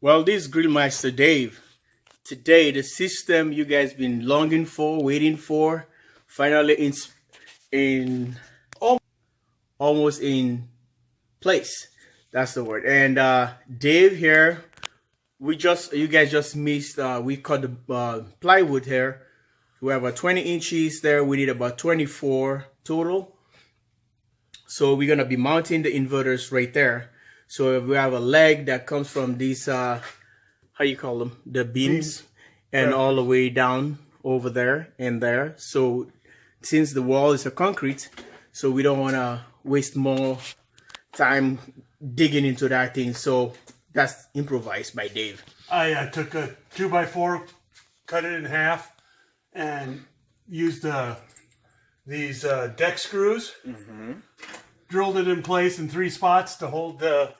Well, this is Grillmaster Dave. Today, the system you guys been longing for, waiting for, finally in almost in place. That's the word. And Dave here, you guys just missed. We cut the plywood here. We have about 20 inches there. We need about 24 total. So we're gonna be mounting the inverters right there. So we have a leg that comes from these, how you call them, the beams, and all the way down over there and there. So since the wall is a concrete, so we don't want to waste more time digging into that thing. So that's improvised by Dave. I took a 2x4, cut it in half, and used these deck screws. Drilled it in place in 3 spots to hold the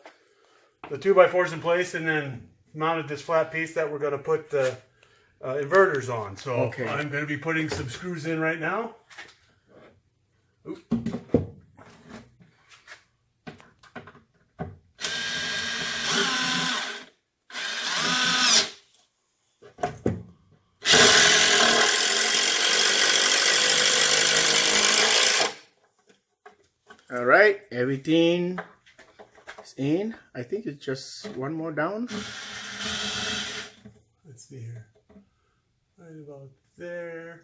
2x4s in place, and then mounted this flat piece that we're going to put the inverters on. So okay. I'm going to be putting some screws in right now. Oop. All right, everything is in. I think it's just one more down. Let's see here. Right about there.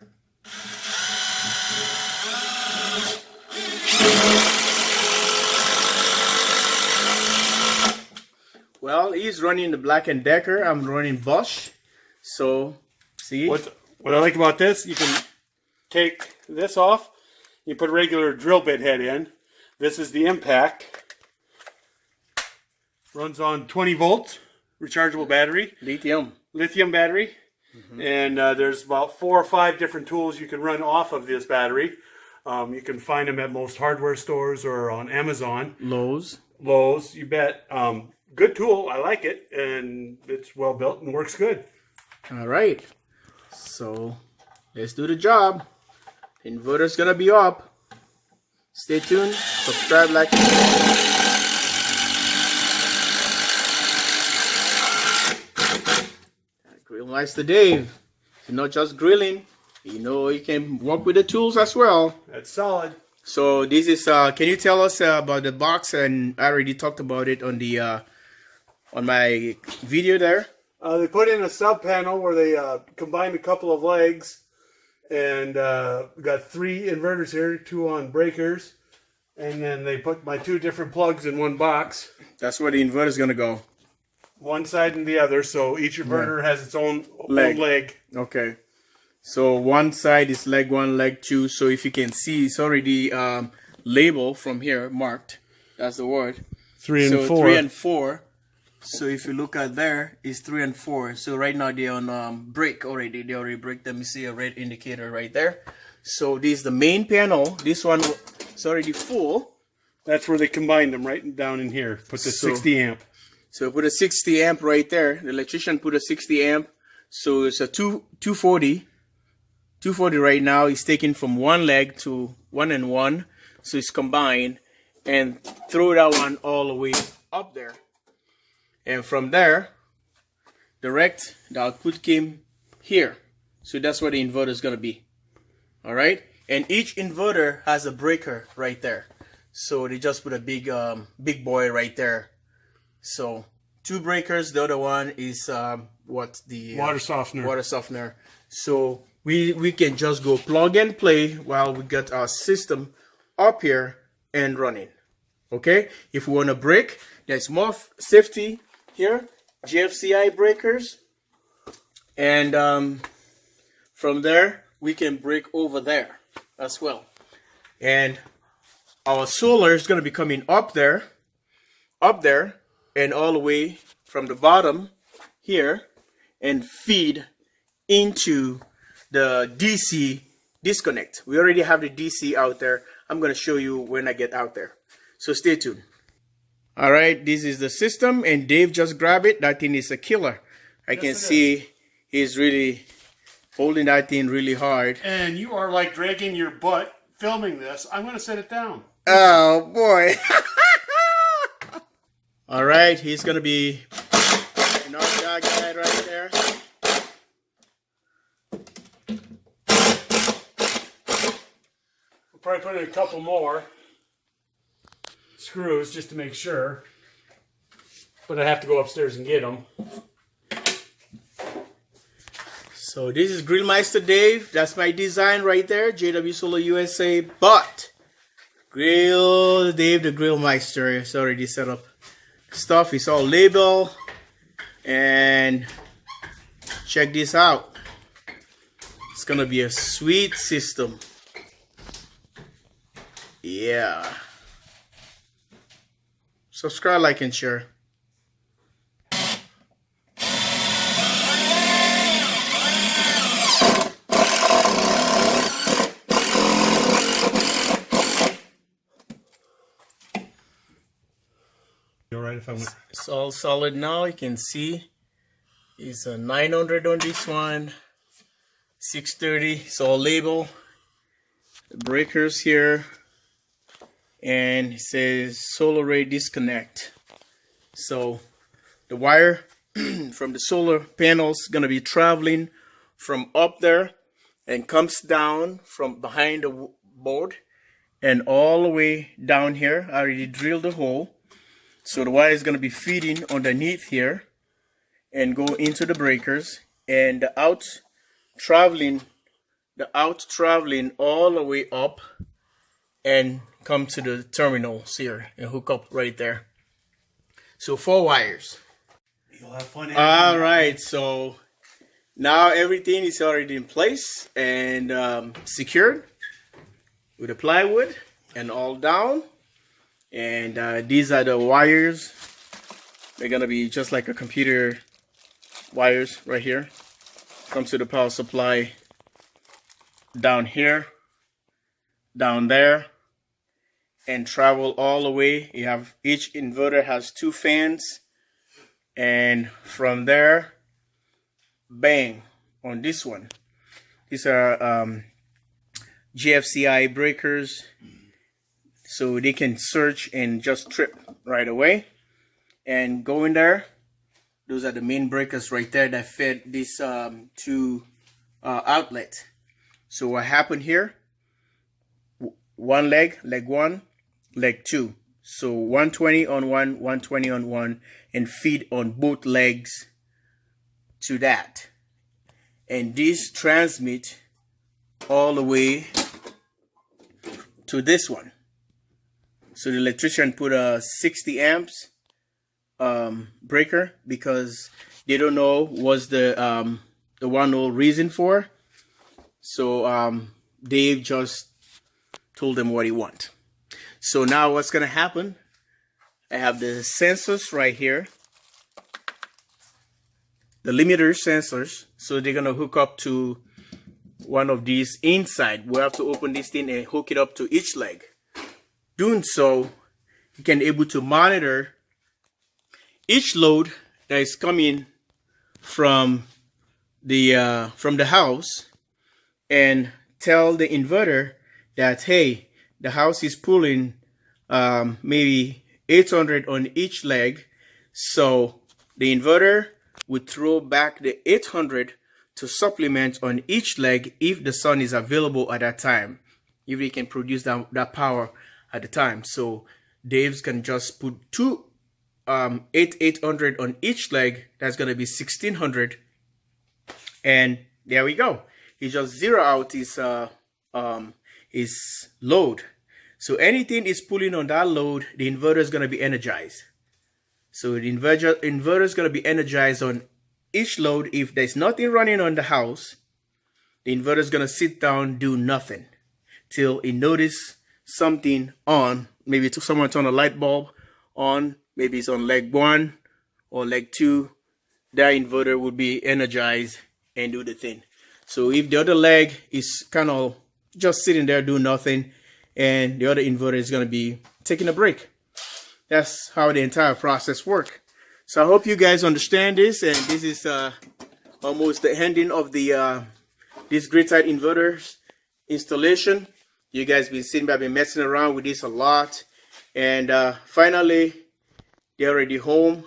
Well, he's running the Black & Decker. I'm running Bosch. So, see? What I like about this, you can take this off. You put a regular drill bit head in. This is the impact. Runs on 20 volts, rechargeable battery. Lithium battery. And there's about 4 or 5 different tools you can run off of this battery. You can find them at most hardware stores or on Amazon. Lowe's, you bet. Good tool. I like it. And it's well built and works good. All right. So let's do the job. The inverter's going to be up. Stay tuned, subscribe, like. Grillmaster Dave. You're not just grilling, you can work with the tools as well. That's solid. So this is, can you tell us about the box? And I already talked about it on the on my video there. They put in a sub panel where they combined a couple of legs. And we got 3 inverters here, 2 on breakers, and then they put my 2 different plugs in one box. That's where the inverter is gonna go. One side and the other, so each inverter has its own leg. Okay. So one side is leg 1, leg 2. So if you can see, it's already labeled from here, marked. That's the word. 3 and 4. 3 and 4. So if you look at there, it's 3 and 4. So right now they're on break already. They already break them. You see a red indicator right there. So this is the main panel. This one is already full. That's where they combined them, right down in here. Put the 60 amp. So put a 60 amp right there. The electrician put a 60 amp. So it's a 240. 240 right now is taken from one leg to 1 and 1. So it's combined and throw that one all the way up there. And from there, direct, the output came here. So that's where the inverter is going to be. All right. And each inverter has a breaker right there. So they just put a big boy right there. So 2 breakers. The other one is water softener. So we can just go plug and play while we get our system up here and running. Okay. If we want to break, there's more safety here, GFCI breakers, and from there we can break over there as well. And our solar is going to be coming up there, and all the way from the bottom here, and feed into the DC disconnect. We already have the DC out there. I'm going to show you when I get out there. So stay tuned. All right, this is the system, and Dave just grabbed it. That thing is a killer. I can see he's really holding that thing really hard. And you are like dragging your butt filming this. I'm going to set it down. Oh, boy. All right, he's going to be Another that guy right there. We'll probably put in a couple more screws just to make sure. But I have to go upstairs and get them. So this is Grillmeister Dave. That's my design right there. JW Solar USA. But Grill Dave the Grillmeister is already set up. Stuff is all labeled. And check this out. It's gonna be a sweet system. Yeah. Subscribe, like, and share. Alright if I went. It's all solid now. You can see it's a 900 on this one, 630. It's all labeled. The breakers here, and it says solar array disconnect. So the wire from the solar panels gonna be traveling from up there and comes down from behind the board and all the way down here. I already drilled the hole. So the wire is going to be feeding underneath here and go into the breakers, and the out traveling all the way up and come to the terminals here and hook up right there. So 4 wires. You'll have fun. All right, so now everything is already in place and secured with the plywood and all down. And these are the wires. They're gonna be just like a computer wires right here. Comes to the power supply down here, down there, and travel all the way. You have each inverter has 2 fans, and from there, bang on this one. These are GFCI breakers. So they can surge and just trip right away and go in there. Those are the main breakers right there that fed this 2 outlet. So what happened here? One leg 1, leg 2. So 120 on one, 120 on one, and feed on both legs to that. And this transmit all the way to this one. So the electrician put a 60 amps breaker because they don't know what's the one whole reason for. So Dave just told them what he want. So now what's gonna happen? I have the sensors right here, the limiter sensors. So they're gonna hook up to one of these inside. We have to open this thing and hook it up to each leg. Doing so, you can able to monitor each load that is coming from the house and tell the inverter that, hey, the house is pulling maybe 800 on each leg. So the inverter would throw back the 800 to supplement on each leg if the sun is available at that time, if they can produce that power at the time. So Dave's can just put 800 on each leg. That's going to be 1600, and there we go. He just zero out his load. So anything is pulling on that load, the inverter is going to be energized. So the inverter is going to be energized on each load. If there's nothing running on the house, the inverter is going to sit down, do nothing till it notice something on. Maybe someone turn a light bulb on, maybe it's on leg 1 or leg 2. That inverter would be energized and do the thing. So if the other leg is kind of just sitting there doing nothing, and the other inverter is going to be taking a break. That's how the entire process works. So I hope you guys understand this, and this is almost the ending of the this grid side inverters installation. You guys been seeing me, I've been messing around with this a lot, and finally they're already home,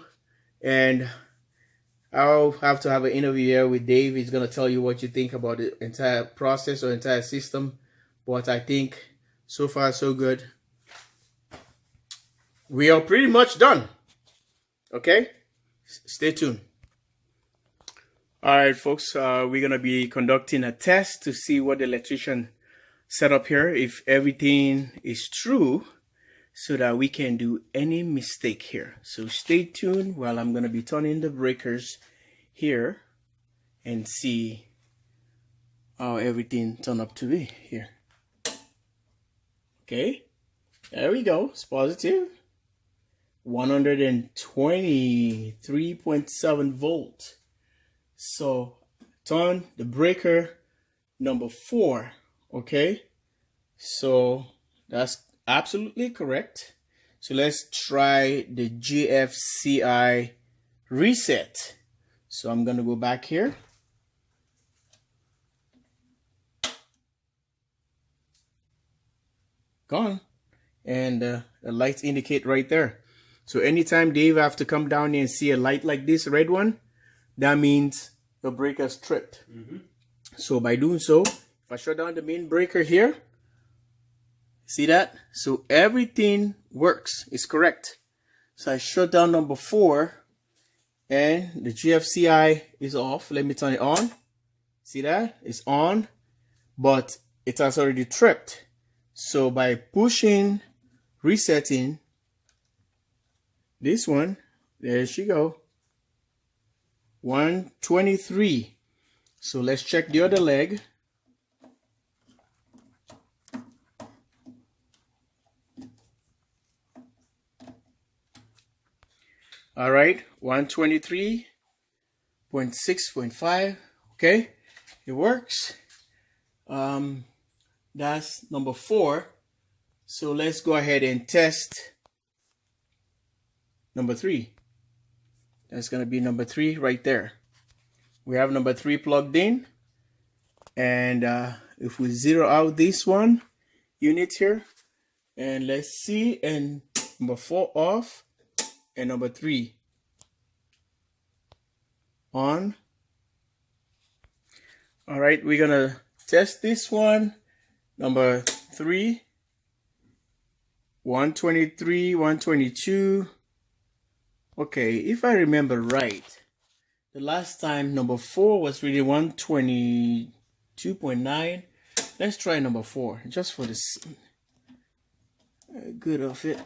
and I'll have to have an interview here with Dave. He's gonna tell you what you think about the entire process or entire system. But I think so far so good. We are pretty much done. Okay, stay tuned. All right, folks, we're gonna be conducting a test to see what the electrician set up here, if everything is true, so that we can do any mistake here. So stay tuned while I'm gonna be turning the breakers here and see how everything turned up to be here. Okay, there we go. It's positive. 123.7 volt. So turn the breaker number 4. Okay, so that's absolutely correct. So let's try the GFCI reset. So I'm gonna go back here. Gone. And the lights indicate right there. So anytime Dave have to come down here and see a light like this, red one, that means the breaker's tripped. So by doing so, if I shut down the main breaker here, see that? So everything works, it's correct. So I shut down number 4 and the GFCI is off. Let me turn it on. See that? It's on, but it has already tripped. So by pushing, resetting this one, there she go. 123. So let's check the other leg. All right, 123.6.5. Okay, it works. That's number 4. So let's go ahead and test number 3. That's gonna be number 3 right there. We have number 3 plugged in, and if we zero out this one unit here, and let's see, and number 4 off, and number 3 on. All right, we're gonna test this one. Number 3, 123, 122. Okay, if I remember right, the last time number 4 was really 122.9. Let's try number 4 just for this good of it.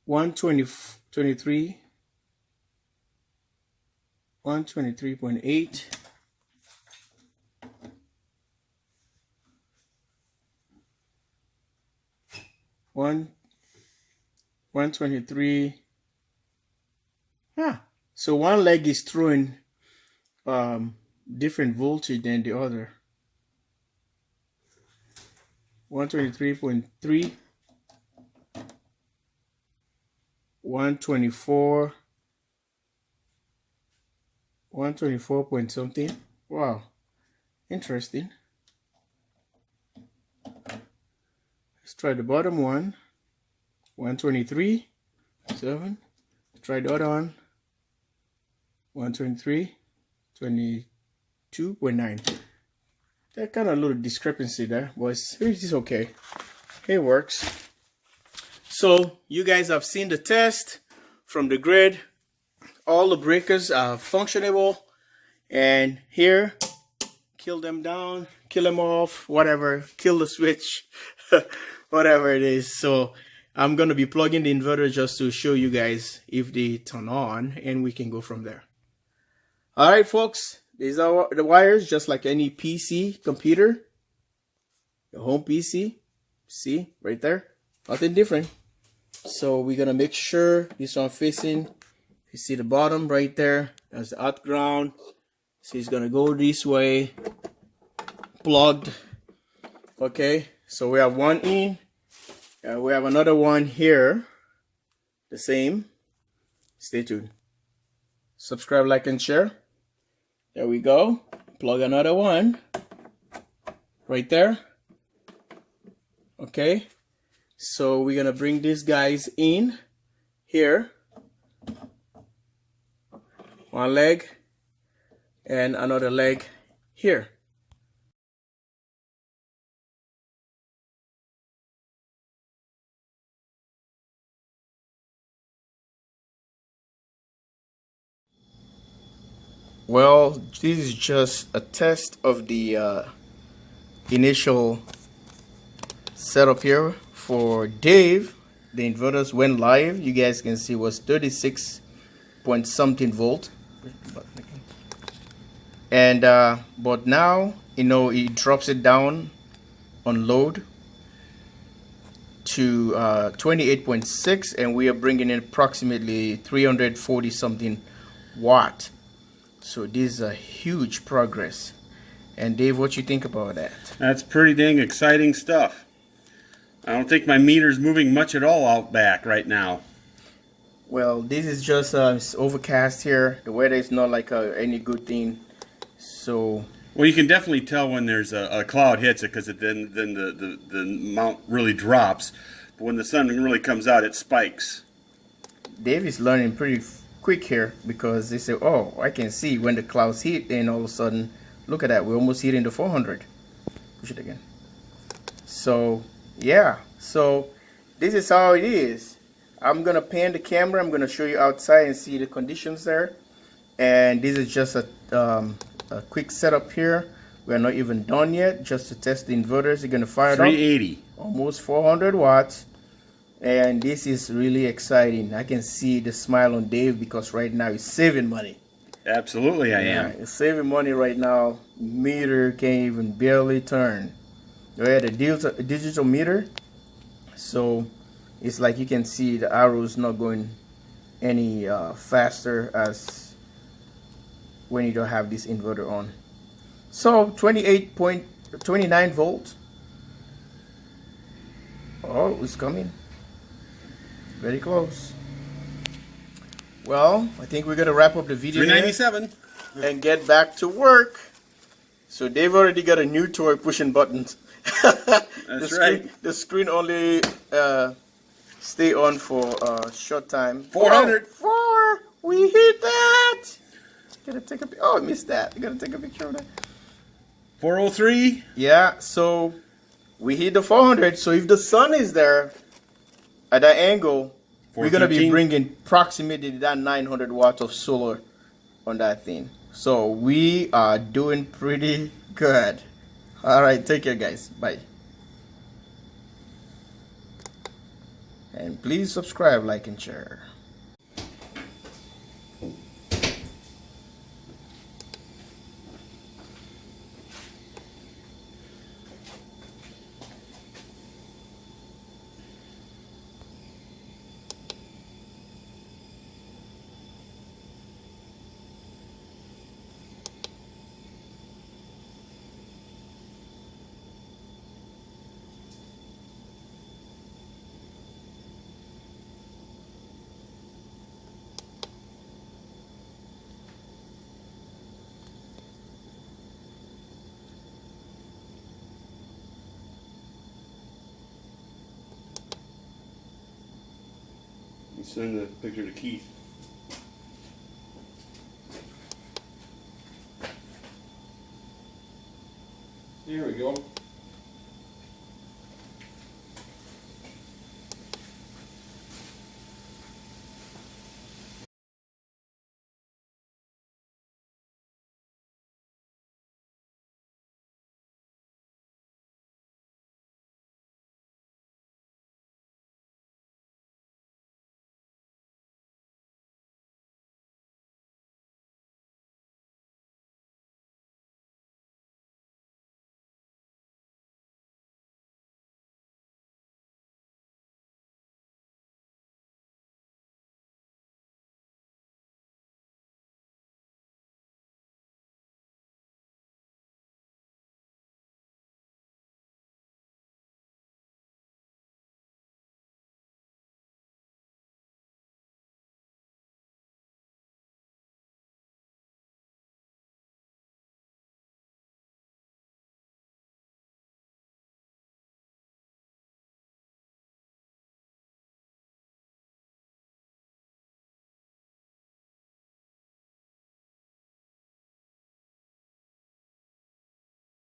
123, 123.8. 123. So one leg is throwing different voltage than the other. 123.3, 124, 124 point something. Wow, interesting. Let's try the bottom one. 123.7. Try the other one. 123, 22.9. That kind of little discrepancy there, but it's okay. It works. So you guys have seen the test from the grid. All the breakers are functionable, and here, kill them down, kill them off, whatever, kill the switch, whatever it is. So I'm gonna be plugging the inverter just to show you guys if they turn on, and we can go from there. All right, folks, these are the wires, just like any PC computer, your home PC. See right there, nothing different. So we're gonna make sure this one facing. You see the bottom right there, that's the out ground. So it's gonna go this way, plugged. Okay, so we have one in, we have another one here, the same. Stay tuned. Subscribe, like, and share. There we go. Plug another one right there. Okay, so we're gonna bring these guys in here. one leg and another leg here. Well, this is just a test of the initial setup here for Dave. The inverters went live. You guys can see was 36 point something volt, and but now it drops it down on load to 28.6, and we are bringing in approximately 340 something watt. So this is a huge progress. And Dave, what you think about that? That's pretty dang exciting stuff. I don't think my meter's moving much at all out back right now. Well, this is just it's overcast here. The weather is not like any good thing. So well, you can definitely tell when there's a cloud hits it, because then the amount really drops. But when the sun really comes out, it spikes. Dave is learning pretty quick here, because they say, oh, I can see when the clouds hit, and all of a sudden, look at that, we're almost hitting the 400. Push it again. So yeah, so this is how it is. I'm gonna pan the camera. I'm gonna show you outside and see the conditions there. And this is just a quick setup here. We're not even done yet, just to test the inverters. You're gonna fire it up. 380. Almost 400 watts. And this is really exciting. I can see the smile on Dave, because right now he's saving money. Absolutely, I am. He's saving money right now. Meter can't even barely turn. We had a digital meter, so it's like you can see the arrows not going any faster as when you don't have this inverter on. So 28.29 volts. Oh, it's coming. Very close. Well, I think we're gonna wrap up the video 397 and get back to work. So Dave already got a new toy pushing buttons. That's right. The screen only stay on for a short time. 400. Oh, 4. We hit that. Gotta take a. Oh, I missed that. You gotta take a picture of that. 403. Yeah. So we hit the 400. So if the sun is there at that angle, we're gonna be bringing approximately that 900 watts of solar on that thing. So we are doing pretty good. All right, take care, guys. Bye. And please subscribe, like, and share. Send the picture to Keith. Here we go.